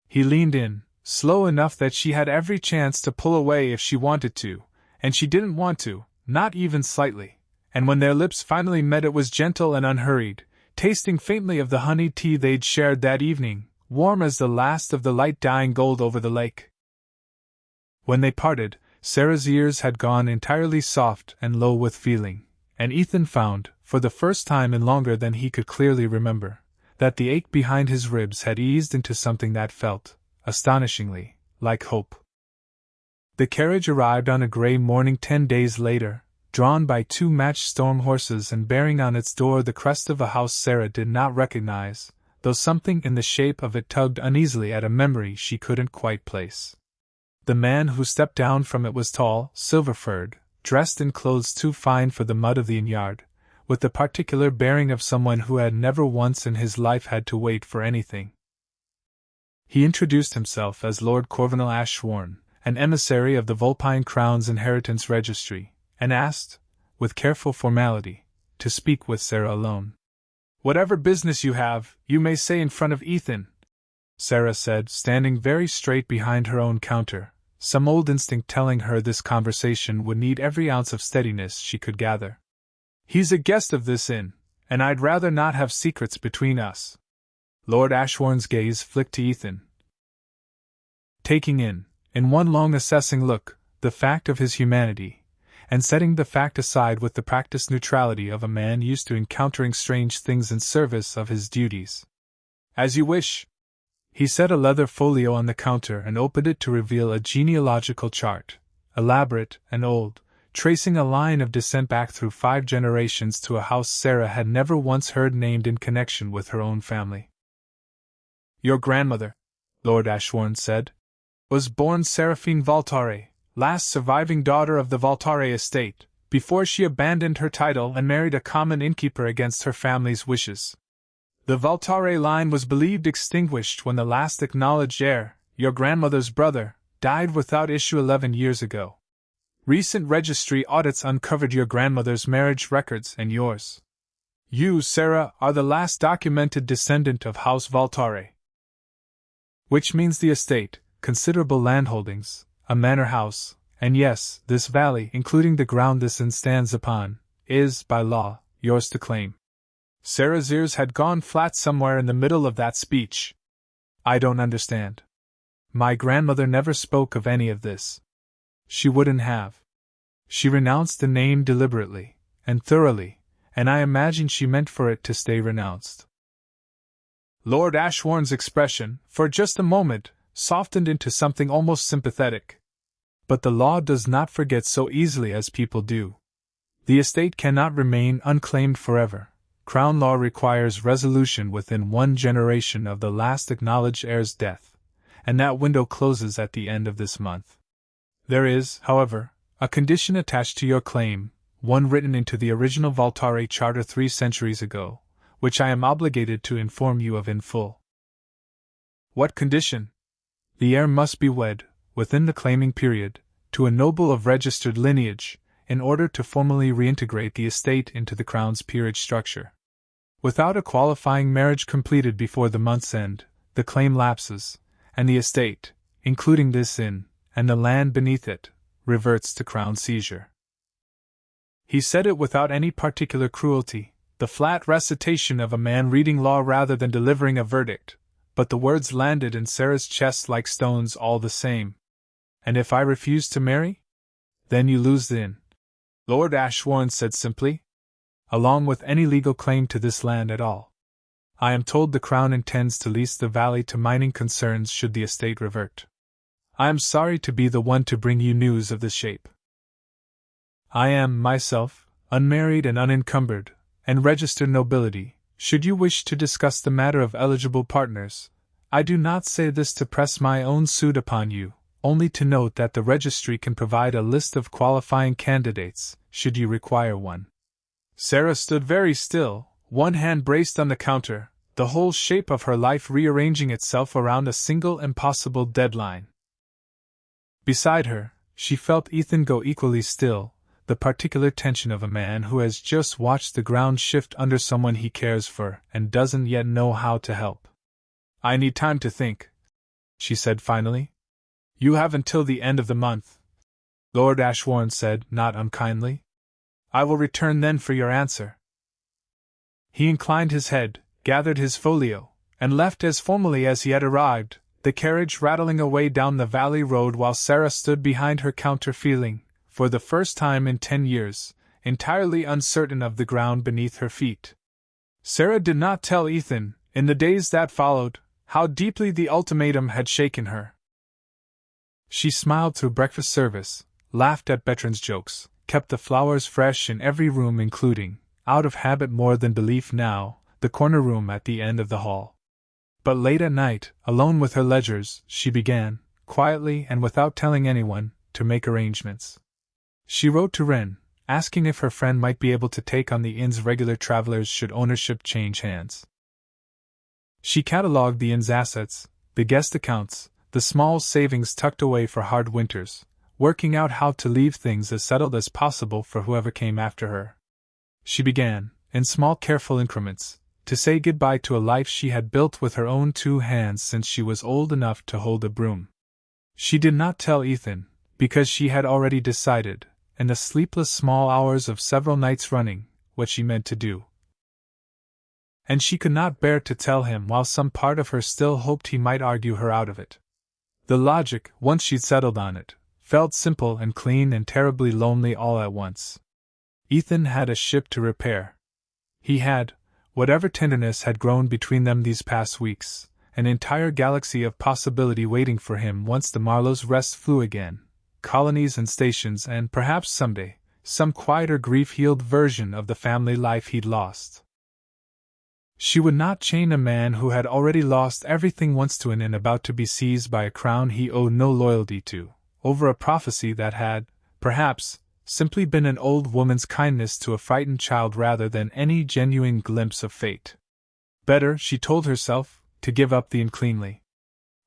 He leaned in, slow enough that she had every chance to pull away if she wanted to, and she didn't want to, not even slightly, and when their lips finally met it was gentle and unhurried, tasting faintly of the honey tea they'd shared that evening, warm as the last of the light dying gold over the lake. When they parted, Sarah's ears had gone entirely soft and low with feeling, and Ethan found, for the first time in longer than he could clearly remember, that the ache behind his ribs had eased into something that felt, astonishingly, like hope. The carriage arrived on a gray morning 10 days later, drawn by 2 matched storm horses and bearing on its door the crest of a house Sarah did not recognize, though something in the shape of it tugged uneasily at a memory she couldn't quite place. The man who stepped down from it was tall, silver-furred, dressed in clothes too fine for the mud of the inn-yard, with the particular bearing of someone who had never once in his life had to wait for anything. He introduced himself as Lord Corvinal Ashbourne, an emissary of the Vulpine Crown's inheritance registry, and asked, with careful formality, to speak with Sarah alone. "Whatever business you have, you may say in front of Ethan," Sarah said, standing very straight behind her own counter, some old instinct telling her this conversation would need every ounce of steadiness she could gather. "He's a guest of this inn, and I'd rather not have secrets between us." Lord Ashbourne's gaze flicked to Ethan, taking in one long assessing look, the fact of his humanity, and setting the fact aside with the practiced neutrality of a man used to encountering strange things in service of his duties. "As you wish." He set a leather folio on the counter and opened it to reveal a genealogical chart, elaborate and old, tracing a line of descent back through 5 generations to a house Sarah had never once heard named in connection with her own family. "Your grandmother," Lord Ashbourne said, "was born Seraphine Valtare, last surviving daughter of the Valtare estate, before she abandoned her title and married a common innkeeper against her family's wishes. The Valtare line was believed extinguished when the last acknowledged heir, your grandmother's brother, died without issue 11 years ago. Recent registry audits uncovered your grandmother's marriage records and yours. You, Sarah, are the last documented descendant of House Valtare. Which means the estate, considerable landholdings, a manor house, and yes, this valley, including the ground this inn stands upon, is, by law, yours to claim." Sarah's ears had gone flat somewhere in the middle of that speech. "I don't understand. My grandmother never spoke of any of this. She wouldn't have. She renounced the name deliberately, and thoroughly, and I imagine she meant for it to stay renounced." Lord Ashbourne's expression, for just a moment, softened into something almost sympathetic. "But the law does not forget so easily as people do. The estate cannot remain unclaimed forever. Crown law requires resolution within 1 generation of the last acknowledged heir's death, and that window closes at the end of this month. There is, however, a condition attached to your claim, one written into the original Valtare Charter 3 centuries ago, which I am obligated to inform you of in full." "What condition?" "The heir must be wed, within the claiming period, to a noble of registered lineage, in order to formally reintegrate the estate into the Crown's peerage structure. Without a qualifying marriage completed before the month's end, the claim lapses, and the estate, including this inn, and the land beneath it, reverts to Crown seizure." He said it without any particular cruelty, the flat recitation of a man reading law rather than delivering a verdict, but the words landed in Sarah's chest like stones all the same. "And if I refuse to marry?" "Then you lose the inn," Lord Ashbourne said simply, "along with any legal claim to this land at all. I am told the Crown intends to lease the valley to mining concerns should the estate revert. I am sorry to be the one to bring you news of this shape. I am, myself, unmarried and unencumbered, and registered nobility. Should you wish to discuss the matter of eligible partners, I do not say this to press my own suit upon you, only to note that the registry can provide a list of qualifying candidates, should you require one." Sarah stood very still, one hand braced on the counter, the whole shape of her life rearranging itself around a single impossible deadline. Beside her, she felt Ethan go equally still, the particular tension of a man who has just watched the ground shift under someone he cares for and doesn't yet know how to help. "I need time to think," she said finally. "You have until the end of the month," Lord Ashbourne said, not unkindly. "I will return then for your answer." He inclined his head, gathered his folio, and left as formally as he had arrived, the carriage rattling away down the valley road while Sarah stood behind her counter feeling, for the first time in 10 years, entirely uncertain of the ground beneath her feet. Sarah did not tell Ethan, in the days that followed, how deeply the ultimatum had shaken her. She smiled through breakfast service, laughed at Bertrand's jokes, kept the flowers fresh in every room including, out of habit more than belief now, the corner room at the end of the hall. But late at night, alone with her ledgers, she began, quietly and without telling anyone, to make arrangements. She wrote to Wren, asking if her friend might be able to take on the inn's regular travelers should ownership change hands. She catalogued the inn's assets, the guest accounts, the small savings tucked away for hard winters, working out how to leave things as settled as possible for whoever came after her. She began, in small careful increments, to say goodbye to a life she had built with her own 2 hands since she was old enough to hold a broom. She did not tell Ethan, because she had already decided, in the sleepless small hours of several nights running, what she meant to do. And she could not bear to tell him while some part of her still hoped he might argue her out of it. The logic, once she'd settled on it, felt simple and clean and terribly lonely all at once. Ethan had a ship to repair. He had, whatever tenderness had grown between them these past weeks, an entire galaxy of possibility waiting for him once the Marlowe's rest flew again, colonies and stations and perhaps someday, some quieter grief-healed version of the family life he'd lost. She would not chain a man who had already lost everything once to an inn about to be seized by a crown he owed no loyalty to, over a prophecy that had, perhaps, simply been an old woman's kindness to a frightened child rather than any genuine glimpse of fate. Better, she told herself, to give up the inn cleanly.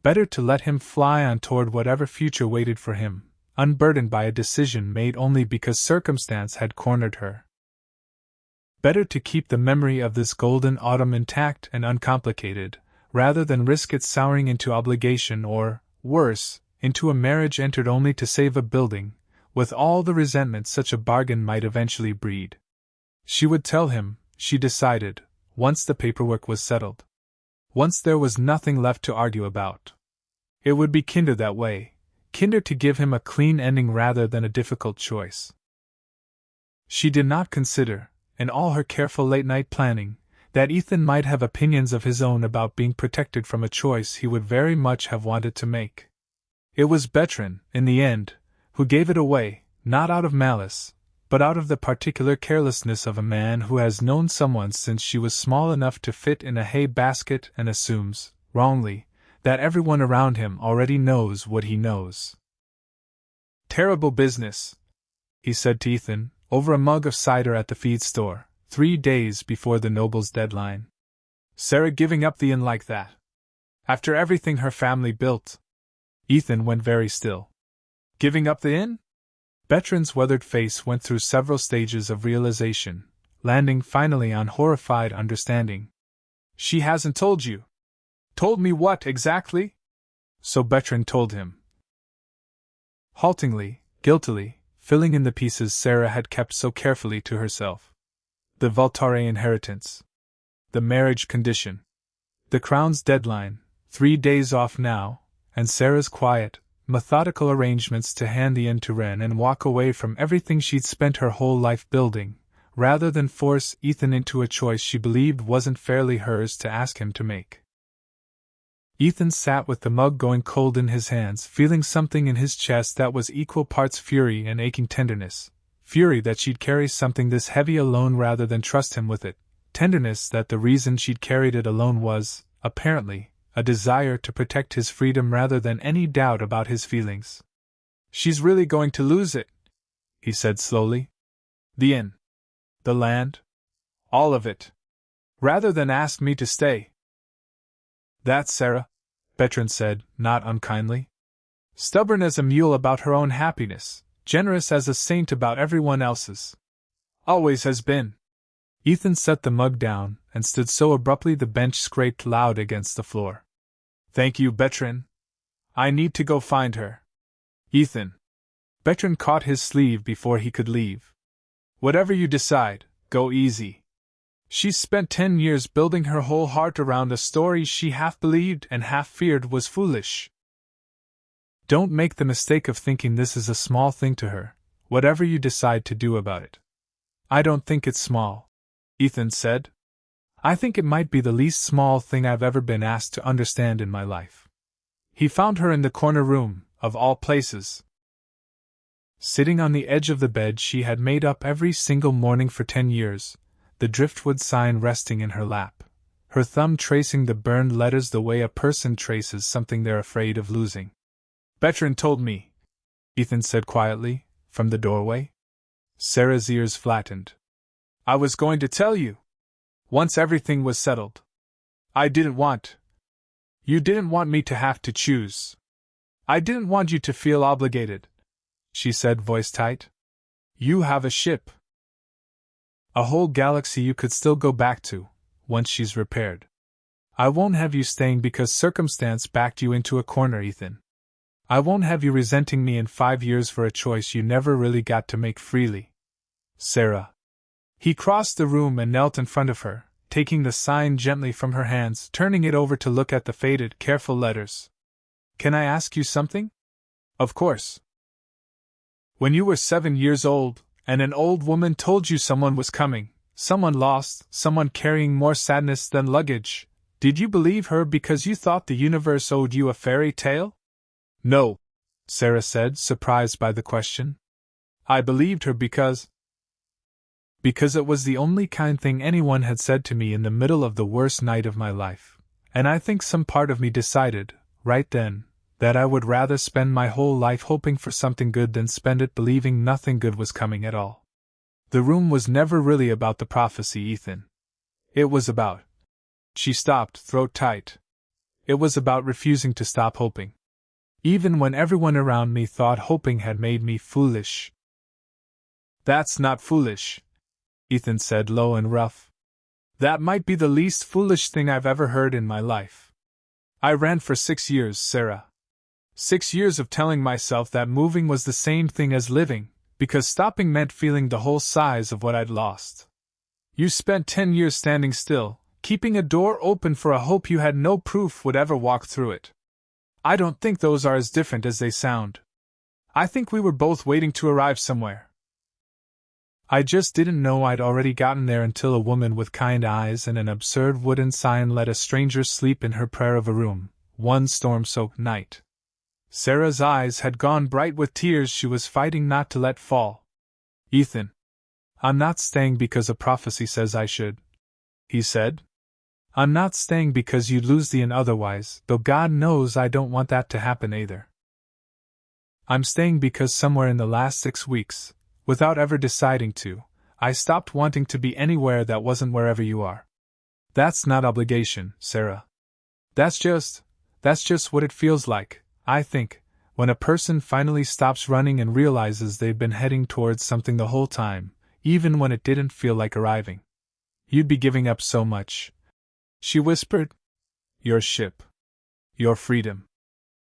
Better to let him fly on toward whatever future waited for him, unburdened by a decision made only because circumstance had cornered her. Better to keep the memory of this golden autumn intact and uncomplicated, rather than risk it souring into obligation or, worse, into a marriage entered only to save a building, with all the resentment such a bargain might eventually breed. She would tell him, she decided, once the paperwork was settled. Once there was nothing left to argue about. It would be kinder that way, kinder to give him a clean ending rather than a difficult choice. She did not consider, in all her careful late-night planning, that Ethan might have opinions of his own about being protected from a choice he would very much have wanted to make. It was Bertrand, in the end, who gave it away, not out of malice, but out of the particular carelessness of a man who has known someone since she was small enough to fit in a hay basket and assumes, wrongly, that everyone around him already knows what he knows. Terrible business, he said to Ethan, over a mug of cider at the feed store, 3 days before the noble's deadline. Sarah giving up the inn like that. After everything her family built. Ethan went very still. Giving up the inn? Bertrand's weathered face went through several stages of realization, landing finally on horrified understanding. She hasn't told you. Told me what, exactly? So Bertrand told him. Haltingly, guiltily, filling in the pieces Sarah had kept so carefully to herself. The Voltare inheritance. The marriage condition. The crown's deadline, 3 days off now, and Sarah's quiet, methodical arrangements to hand the inn to Wren and walk away from everything she'd spent her whole life building, rather than force Ethan into a choice she believed wasn't fairly hers to ask him to make. Ethan sat with the mug going cold in his hands, feeling something in his chest that was equal parts fury and aching tenderness. Fury that she'd carry something this heavy alone rather than trust him with it. Tenderness that the reason she'd carried it alone was, apparently, a desire to protect his freedom rather than any doubt about his feelings. She's really going to lose it, he said slowly. The inn. The land. All of it. Rather than ask me to stay. That Sarah, Bertrand said, not unkindly. Stubborn as a mule about her own happiness, generous as a saint about everyone else's. Always has been. Ethan set the mug down and stood so abruptly the bench scraped loud against the floor. Thank you, Bertrand. I need to go find her. Ethan. Bertrand caught his sleeve before he could leave. Whatever you decide, go easy. She spent 10 years building her whole heart around a story she half believed and half feared was foolish. Don't make the mistake of thinking this is a small thing to her, whatever you decide to do about it. I don't think it's small, Ethan said. I think it might be the least small thing I've ever been asked to understand in my life. He found her in the corner room, of all places. Sitting on the edge of the bed she had made up every single morning for 10 years, the driftwood sign resting in her lap, her thumb tracing the burned letters the way a person traces something they're afraid of losing. Bertrand told me, Ethan said quietly, from the doorway. Sarah's ears flattened. I was going to tell you. Once everything was settled. I didn't want. You didn't want me to have to choose. I didn't want you to feel obligated, she said, voice tight. You have a ship. A whole galaxy you could still go back to, once she's repaired. I won't have you staying because circumstance backed you into a corner, Ethan. I won't have you resenting me in 5 years for a choice you never really got to make freely. Sarah. He crossed the room and knelt in front of her, taking the sign gently from her hands, turning it over to look at the faded, careful letters. Can I ask you something? Of course. When you were 7 years old, and an old woman told you someone was coming, someone lost, someone carrying more sadness than luggage, did you believe her because you thought the universe owed you a fairy tale? No, Sarah said, surprised by the question. I believed her because it was the only kind thing anyone had said to me in the middle of the worst night of my life, and I think some part of me decided, right then, that I would rather spend my whole life hoping for something good than spend it believing nothing good was coming at all. The room was never really about the prophecy, Ethan. It was about. She stopped, throat tight. It was about refusing to stop hoping. Even when everyone around me thought hoping had made me foolish. That's not foolish, Ethan said, low and rough. That might be the least foolish thing I've ever heard in my life. I ran for 6 years, Sarah. 6 years of telling myself that moving was the same thing as living, because stopping meant feeling the whole size of what I'd lost. You spent 10 years standing still, keeping a door open for a hope you had no proof would ever walk through it. I don't think those are as different as they sound. I think we were both waiting to arrive somewhere. I just didn't know I'd already gotten there until a woman with kind eyes and an absurd wooden sign let a stranger sleep in her prayer of a room, one storm-soaked night. Sarah's eyes had gone bright with tears she was fighting not to let fall. Ethan. I'm not staying because a prophecy says I should, he said. I'm not staying because you'd lose the inn otherwise, though God knows I don't want that to happen either. I'm staying because somewhere in the last 6 weeks, without ever deciding to, I stopped wanting to be anywhere that wasn't wherever you are. That's not obligation, Sarah. That's just what it feels like, I think, when a person finally stops running and realizes they've been heading towards something the whole time, even when it didn't feel like arriving. You'd be giving up so much, she whispered. Your ship. Your freedom.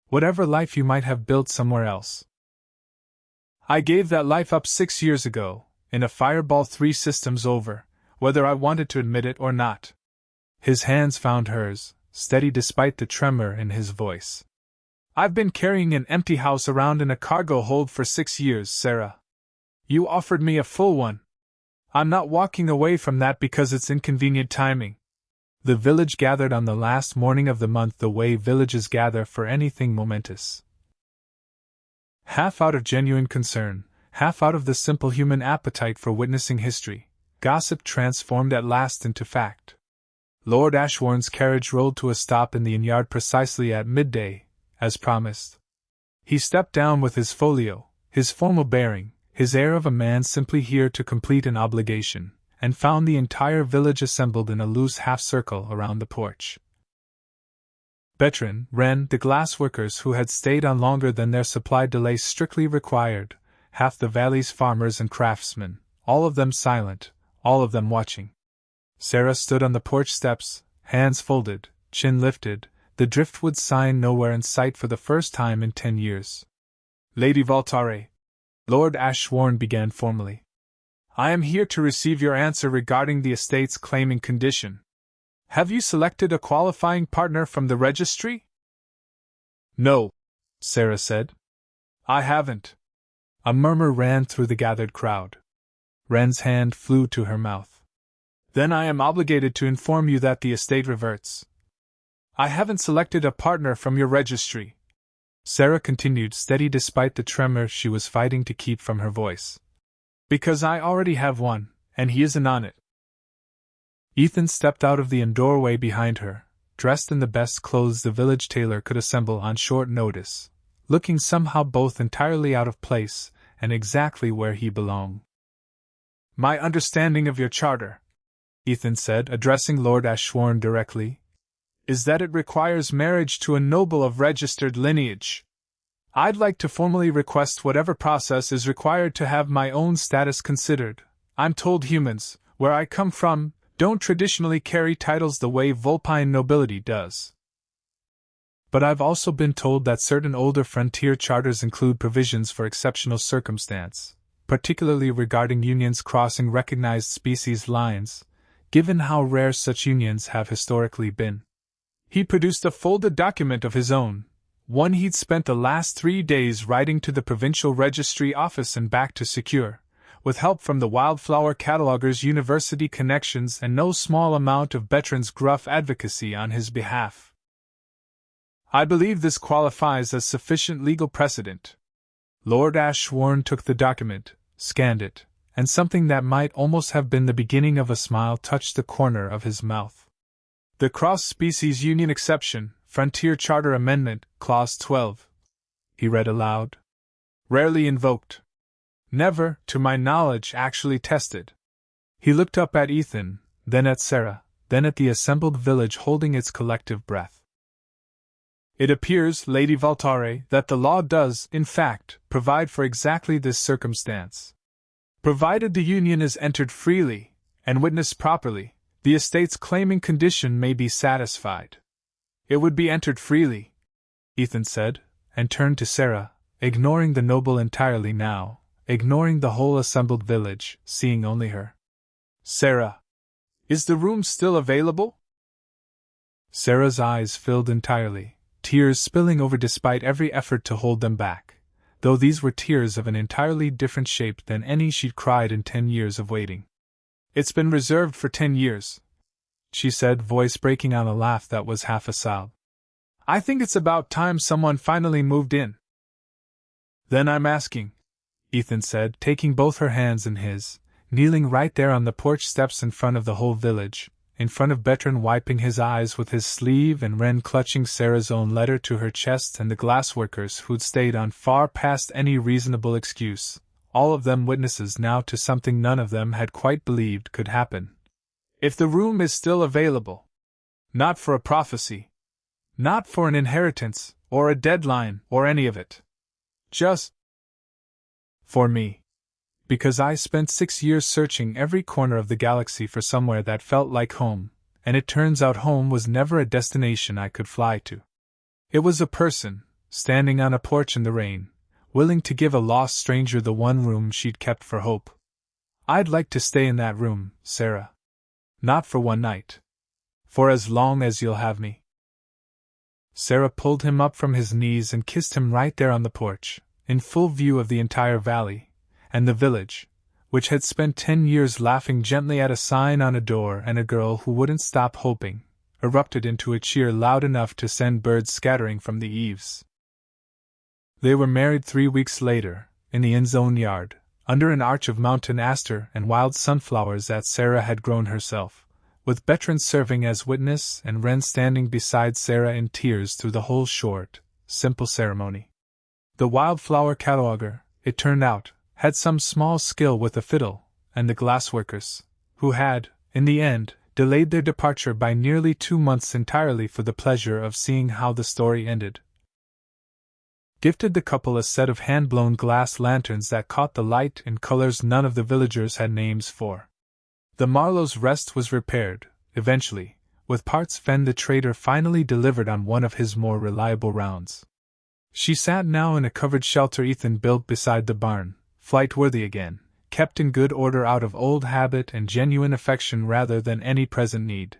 Whatever life you might have built somewhere else. I gave that life up 6 years ago, in a fireball 3 systems over, whether I wanted to admit it or not. His hands found hers, steady despite the tremor in his voice. I've been carrying an empty house around in a cargo hold for 6 years, Sarah. You offered me a full one. I'm not walking away from that because it's inconvenient timing. The village gathered on the last morning of the month the way villages gather for anything momentous. Half out of genuine concern, half out of the simple human appetite for witnessing history, gossip transformed at last into fact. Lord Ashbourne's carriage rolled to a stop in the inn-yard precisely at midday, as promised. He stepped down with his folio, his formal bearing, his air of a man simply here to complete an obligation, and found the entire village assembled in a loose half-circle around the porch. Bertrand, Wren, the glassworkers who had stayed on longer than their supply delay strictly required, half the valley's farmers and craftsmen, all of them silent, all of them watching. Sarah stood on the porch steps, hands folded, chin lifted, the driftwood sign nowhere in sight for the first time in 10 years. Lady Voltaire, Lord Ashbourne began formally. I am here to receive your answer regarding the estate's claiming condition. Have you selected a qualifying partner from the registry? No, Sarah said. I haven't. A murmur ran through the gathered crowd. Wren's hand flew to her mouth. Then I am obligated to inform you that the estate reverts. I haven't selected a partner from your registry. Sarah continued, steady despite the tremor she was fighting to keep from her voice. Because I already have one, and he isn't on it. Ethan stepped out of the doorway behind her, dressed in the best clothes the village tailor could assemble on short notice, looking somehow both entirely out of place and exactly where he belonged. My understanding of your charter, Ethan said, addressing Lord Ashbourne directly, is that it requires marriage to a noble of registered lineage. I'd like to formally request whatever process is required to have my own status considered. I'm told humans, where I come from, don't traditionally carry titles the way Vulpine nobility does. But I've also been told that certain older frontier charters include provisions for exceptional circumstance, particularly regarding unions crossing recognized species lines, given how rare such unions have historically been. He produced a folded document of his own, one he'd spent the last 3 days writing to the provincial registry office and back to secure, with help from the wildflower cataloger's university connections and no small amount of Bertrand's gruff advocacy on his behalf. I believe this qualifies as sufficient legal precedent. Lord Ashbourne took the document, scanned it, and something that might almost have been the beginning of a smile touched the corner of his mouth. The Cross-Species Union Exception, Frontier Charter Amendment, Clause 12. He read aloud. Rarely invoked. Never, to my knowledge, actually tested. He looked up at Ethan, then at Sarah, then at the assembled village holding its collective breath. It appears, Lady Valtare, that the law does, in fact, provide for exactly this circumstance. Provided the union is entered freely, and witnessed properly, the estate's claiming condition may be satisfied. It would be entered freely, Ethan said, and turned to Sarah, ignoring the noble entirely now, ignoring the whole assembled village, seeing only her. Sarah, is the room still available? Sarah's eyes filled entirely, tears spilling over despite every effort to hold them back, though these were tears of an entirely different shape than any she'd cried in 10 years of waiting. It's been reserved for 10 years, she said, voice breaking on a laugh that was half a sob. I think it's about time someone finally moved in. Then I'm asking, Ethan said, taking both her hands in his, kneeling right there on the porch steps in front of the whole village, in front of Bertrand wiping his eyes with his sleeve and Wren clutching Sarah's own letter to her chest and the glassworkers who'd stayed on far past any reasonable excuse, all of them witnesses now to something none of them had quite believed could happen. If the room is still available, not for a prophecy, not for an inheritance, or a deadline, or any of it, just for me. Because I spent 6 years searching every corner of the galaxy for somewhere that felt like home, and it turns out home was never a destination I could fly to. It was a person, standing on a porch in the rain, willing to give a lost stranger the one room she'd kept for hope. I'd like to stay in that room, Sarah. Not for one night. For as long as you'll have me. Sarah pulled him up from his knees and kissed him right there on the porch, in full view of the entire valley, and the village, which had spent 10 years laughing gently at a sign on a door and a girl who wouldn't stop hoping, erupted into a cheer loud enough to send birds scattering from the eaves. They were married 3 weeks later, in the inn's own yard, under an arch of mountain aster and wild sunflowers that Sarah had grown herself, with Bertrand serving as witness and Wren standing beside Sarah in tears through the whole short, simple ceremony. The wildflower cataloger, it turned out, had some small skill with the fiddle, and the glassworkers, who had, in the end, delayed their departure by nearly 2 months entirely for the pleasure of seeing how the story ended, gifted the couple a set of hand-blown glass lanterns that caught the light in colors none of the villagers had names for. The Marlowe's Rest was repaired, eventually, with parts Fen the trader finally delivered on one of his more reliable rounds. She sat now in a covered shelter Ethan built beside the barn, flight-worthy again, kept in good order out of old habit and genuine affection rather than any present need.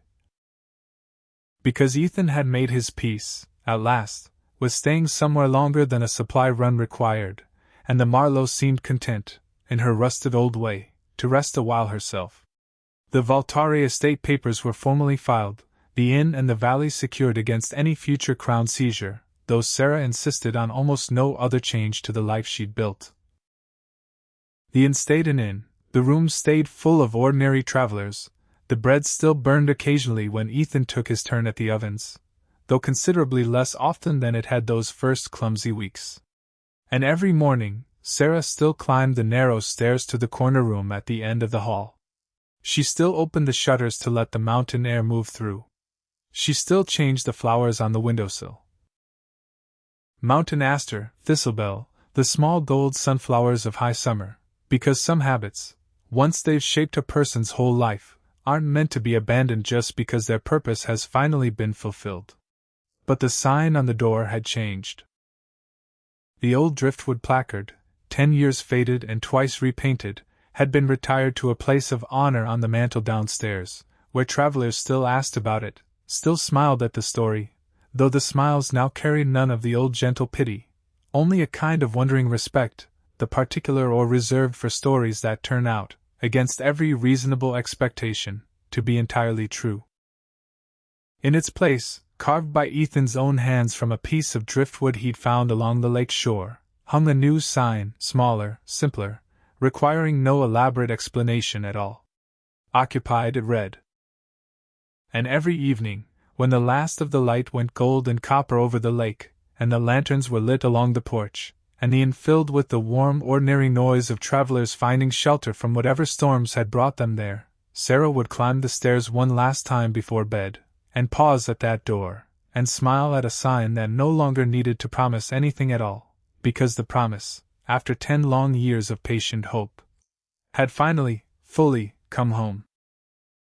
Because Ethan had made his peace, at last, with staying somewhere longer than a supply run required, and the Marlowe seemed content, in her rusted old way, to rest a while herself. The Voltari estate papers were formally filed, the inn and the valley secured against any future crown seizure, though Sarah insisted on almost no other change to the life she'd built. The inn stayed an inn, the rooms stayed full of ordinary travelers, the bread still burned occasionally when Ethan took his turn at the ovens, though considerably less often than it had those first clumsy weeks. And every morning, Sarah still climbed the narrow stairs to the corner room at the end of the hall. She still opened the shutters to let the mountain air move through. She still changed the flowers on the windowsill. Mountain aster, thistlebell, the small gold sunflowers of high summer, because some habits, once they've shaped a person's whole life, aren't meant to be abandoned just because their purpose has finally been fulfilled. But the sign on the door had changed. The old driftwood placard, 10 years faded and twice repainted, had been retired to a place of honor on the mantel downstairs, where travelers still asked about it, still smiled at the story, though the smiles now carried none of the old gentle pity, only a kind of wondering respect, the particular or reserved for stories that turn out, against every reasonable expectation, to be entirely true. In its place, carved by Ethan's own hands from a piece of driftwood he'd found along the lake shore, hung a new sign, smaller, simpler, requiring no elaborate explanation at all. Occupied, it read. And every evening, when the last of the light went gold and copper over the lake, and the lanterns were lit along the porch, and the inn filled with the warm, ordinary noise of travelers finding shelter from whatever storms had brought them there, Sarah would climb the stairs one last time before bed, and pause at that door, and smile at a sign that no longer needed to promise anything at all, because the promise, after 10 long years of patient hope, had finally, fully, come home.